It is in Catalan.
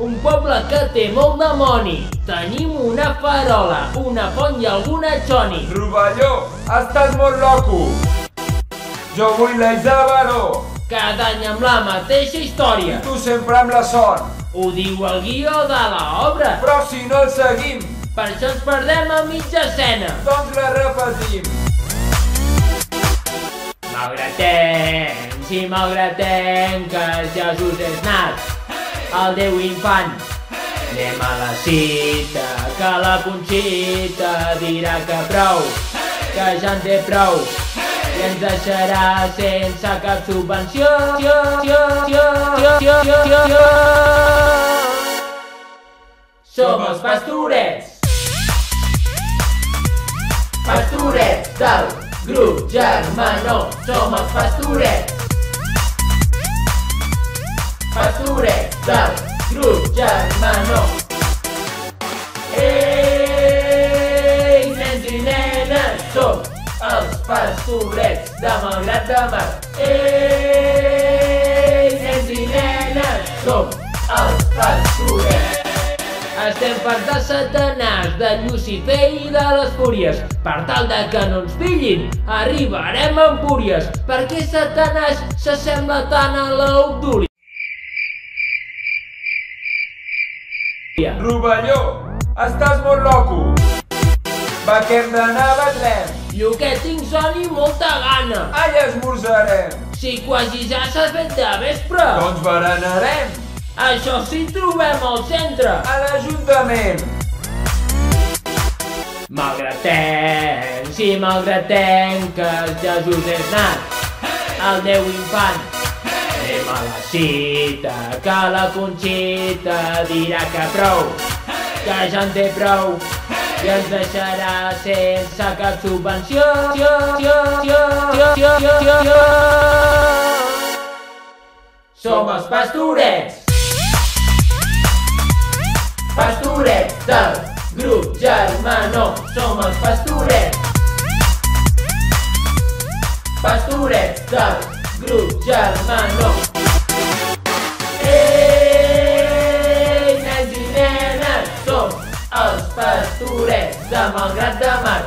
un poble que té molt dimoni. Tenim una farola, una font i alguna xoni. Rovelló, estàs molt loco. Jo vull l'Eix de Baró. Cada any amb la mateixa història. Tu sempre amb la son. Ho diu el guió de l'obra. Però si no el seguim, Per això ens perdem a mitja escena. doncs la repetim. Malgratem, sí malgratem que Jesús és nat, el Déu infant. Anem a la cita, que la Conxita dirà que prou, que ja en té prou, i ens deixarà sense cap subvenció. Som els pastorets. Pastorets del grup Germanó, som els pastorets. Pastorets del grup Germanó. Ei, nens i nenes, som els pastorets de Malgrat de Mar. Ei, nens i nenes, som els pastorets. Estem farts de Satanàs, de Llucifer i de les Fúries. Per tal de que no ens pillin, arribarem a Empúries, perquè Satanàs s'assembla tant a l'Obdúlia. Rovelló, estàs molt loco. Va que hem d'anar a Betlem. Jo que tinc son i molta gana. Allà esmorzarem. Si quasi ja s'ha fet de vespre. Doncs berenarem. Això sí, trobem al centre. A l'Ajuntament. Malgratem, sí malgratem que Jesús és nat, el Déu infant. Anem a la cita, que la Conxita dirà que prou, que ja en té prou, i ens deixarà sense cap subvenció. Som els pastorets. Pastorets del grup Germanó, som els pastorets. Pastorets del grup Germanó. Ei, nens i nenes, som els pastorets de Malgrat de Mar.